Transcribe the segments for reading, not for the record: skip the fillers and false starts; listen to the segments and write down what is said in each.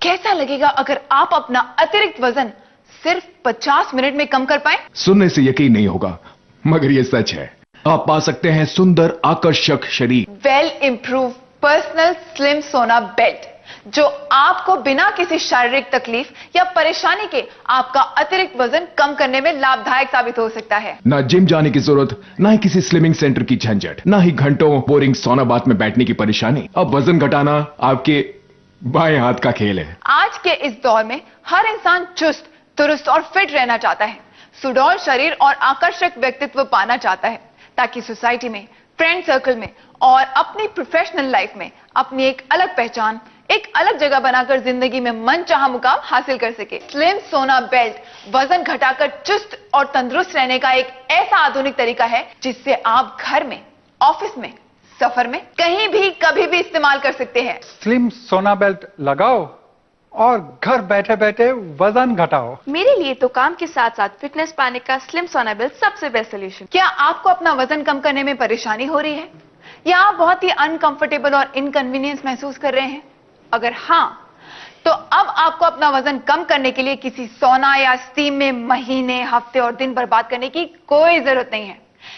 कैसा लगेगा अगर आप अपना अतिरिक्त वजन सिर्फ 50 मिनट में कम कर पाए? सुनने से यकीन नहीं होगा, मगर ये सच है। आप पा सकते हैं सुंदर आकर्षक शरीर। वेल इंप्रूव पर्सनल स्लिम सोना बेल्ट, जो आपको बिना किसी शारीरिक तकलीफ या परेशानी के आपका अतिरिक्त वजन कम करने में लाभदायक साबित हो सकता है। ना जिम जाने की जरूरत, ना ही किसी स्लिमिंग सेंटर की झंझट, ना ही घंटों बोरिंग सोना बाथ में बैठने की परेशानी। अब वजन घटाना आपके बाएं हाथ का खेल है। आज के इस दौर में हर इंसान चुस्त, दुरुस्त और फिट रहना चाहता है, सुडौल शरीर और आकर्षक व्यक्तित्व पाना चाहता है, ताकि सोसाइटी में, फ्रेंड सर्कल में और अपनी प्रोफेशनल लाइफ में अपनी एक अलग पहचान, एक अलग जगह बनाकर जिंदगी में मनचाहा मुकाम हासिल कर सके। स्लिम सोना बेल्ट वजन घटाकर चुस्त और तंदुरुस्त रहने का एक ऐसा आधुनिक तरीका है जिससे आप घर में, ऑफिस में, सफर में, कहीं भी कभी भी इस्तेमाल कर सकते हैं। स्लिम सोना बेल्ट लगाओ और घर बैठे बैठे वजन घटाओ। मेरे लिए तो काम के साथ साथ फिटनेस पाने का स्लिम सोना बेल्ट सबसे बेस्ट सोल्यूशन। क्या आपको अपना वजन कम करने में परेशानी हो रही है या आप बहुत ही अनकंफर्टेबल और इनकन्वीनियंस महसूस कर रहे हैं? अगर हां, तो अब आपको अपना वजन कम करने के लिए किसी सौना या स्टीम में महीने, हफ्ते और दिन बर्बाद करने की कोई जरूरत नहीं है,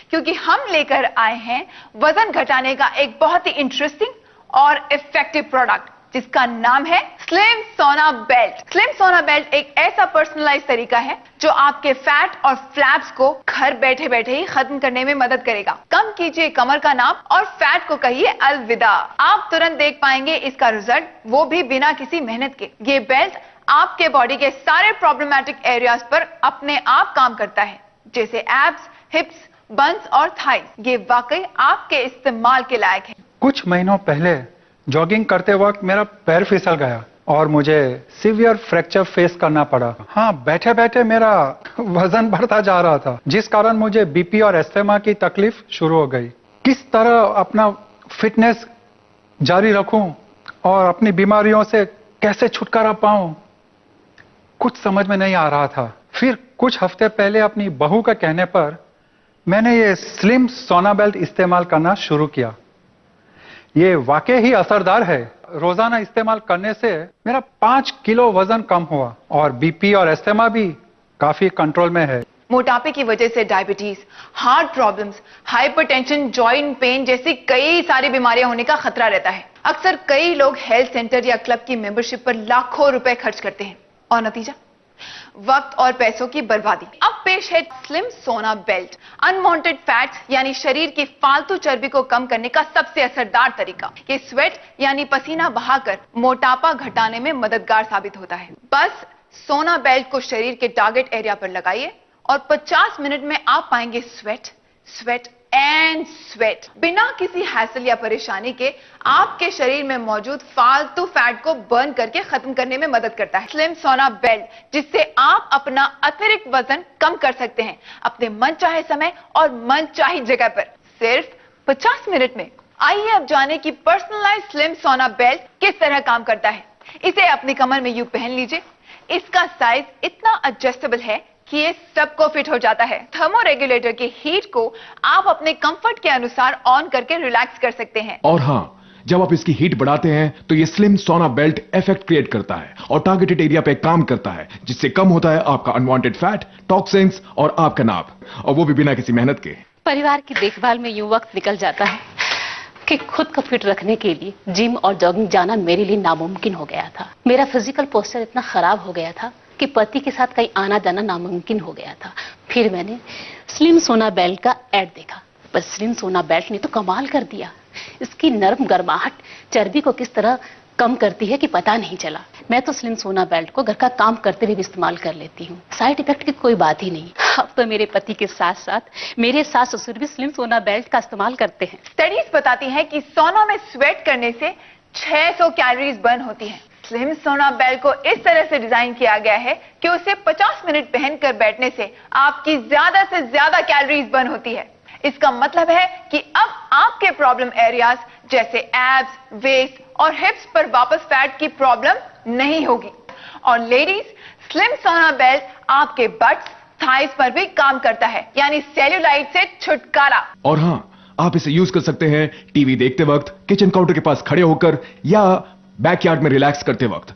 क्योंकि हम लेकर आए हैं वजन घटाने का एक बहुत ही इंटरेस्टिंग और इफेक्टिव प्रोडक्ट, जिसका नाम है स्लिम सोना बेल्ट। स्लिम सोना बेल्ट एक ऐसा पर्सनलाइज तरीका है जो आपके फैट और फ्लैप्स को घर बैठे बैठे ही खत्म करने में मदद करेगा। कम कीजिए कमर का नाप और फैट को कहिए अलविदा। आप तुरंत देख पाएंगे इसका रिजल्ट, वो भी बिना किसी मेहनत के। ये बेल्ट आपके बॉडी के सारे प्रॉब्लमैटिक एरियाज पर अपने आप काम करता है, जैसे एब्स, हिप्स, बंस और थाइस। ये वाकई आपके इस्तेमाल के लायक है। कुछ महीनों पहले जॉगिंग करते वक्त मेरा पैर फिसल गया और मुझे सीवियर फ्रैक्चर फेस करना पड़ा। हाँ, बैठे बैठे मेरा वजन बढ़ता जा रहा था, जिस कारण मुझे बीपी और अस्थमा की तकलीफ शुरू हो गई। किस तरह अपना फिटनेस जारी रखूं और अपनी बीमारियों से कैसे छुटकारा पाऊं, कुछ समझ में नहीं आ रहा था। फिर कुछ हफ्ते पहले अपनी बहू के कहने पर मैंने ये स्लिम सोना बेल्ट इस्तेमाल करना शुरू किया। ये वाकई ही असरदार है। रोजाना इस्तेमाल करने से मेरा 5 किलो वजन कम हुआ और बीपी और अस्थमा भी काफी कंट्रोल में है। मोटापे की वजह से diabetes, heart problems, hypertension, joint pain जैसी कई सारी बीमारियां होने का खतरा रहता है। अक्सर कई लोग हेल्थ सेंटर या क्लब की मेंबरशिप पर लाखों रुपए खर्च करते हैं और नतीजा वक्त और पैसों की बर्बादी। अब पेश है स्लिम सोना बेल्ट, अनवांटेड फैट्स यानी शरीर की फालतू चर्बी को कम करने का सबसे असरदार तरीका। ये स्वेट यानी पसीना बहाकर मोटापा घटाने में मददगार साबित होता है। बस सोना बेल्ट को शरीर के टारगेट एरिया पर लगाइए और 50 मिनट में आप पाएंगे स्वेट, स्वेट एंड स्वेट। बिना किसी हैसल या परेशानी के आपके शरीर में मौजूद फालतू फैट को बर्न करके खत्म करने में मदद करता है स्लिम सोना बेल्ट, जिससे आप अपना अतिरिक्त वजन कम कर सकते हैं अपने मनचाहे समय और मनचाही जगह पर, सिर्फ 50 मिनट में। आइए अब जाने कि पर्सनलाइज स्लिम सोना बेल्ट किस तरह काम करता है। इसे अपनी कमर में यूं पहन लीजिए। इसका साइज इतना एडजस्टेबल है कि ये सबको फिट हो जाता है। थर्मो रेगुलेटर की हीट को आप अपने कंफर्ट के अनुसार ऑन करके रिलैक्स कर सकते हैं। और हां, जब आप इसकी हीट बढ़ाते हैं तो ये स्लिम सोना बेल्ट इफेक्ट क्रिएट करता है और टारगेटेड एरिया पे काम करता है, जिससे कम होता है आपका अनवांटेड फैट, टॉक्सिन्स और आपका नाप, और वो भी बिना किसी मेहनत के। परिवार की देखभाल में यूं वक्त निकल जाता है कि खुद को फिट रखने के लिए जिम और जॉगिंग जाना मेरे लिए नामुमकिन हो गया था। मेरा फिजिकल पोस्चर इतना खराब हो गया था कि पति के साथ कहीं आना जाना नामुमकिन हो गया था। फिर मैंने स्लिम सोना बेल्ट का ऐड देखा, पर स्लिम सोना बेल्ट ने तो कमाल कर दिया। इसकी नरम गर्माहट चर्बी को किस तरह कम करती है कि पता नहीं चला। मैं तो स्लिम सोना बेल्ट को घर का काम करते हुए भी इस्तेमाल कर लेती हूँ। साइड इफेक्ट की कोई बात ही नहीं। अब तो मेरे पति के साथ साथ मेरे सास ससुर भी स्लिम सोना बेल्ट का इस्तेमाल करते हैं। स्टडीज बताती हैं कि सोना में स्वेट करने से 600 कैलोरीज बर्न होती हैं। स्लिम सोना बेल्ट को इस तरह से डिजाइन किया गया है कि उसे 50 मिनट पहनकर बैठने से आपकी ज्यादा से ज्यादा कैलोरीज बर्न होती है। इसका मतलब है कि अब आपके प्रॉब्लम एरियाज जैसे एब्स, वेस्ट और हिप्स पर वापस फैट की प्रॉब्लम नहीं होगी। और लेडीज, स्लिम सोना बेल्ट आपके बट्स, थाइस पर भी काम करता है, यानी सेल्यूलाइट से छुटकारा। और हां, आप इसे यूज कर सकते हैं टीवी देखते वक्त, किचन काउंटर के पास खड़े होकर या बैकयार्ड में रिलैक्स करते वक्त।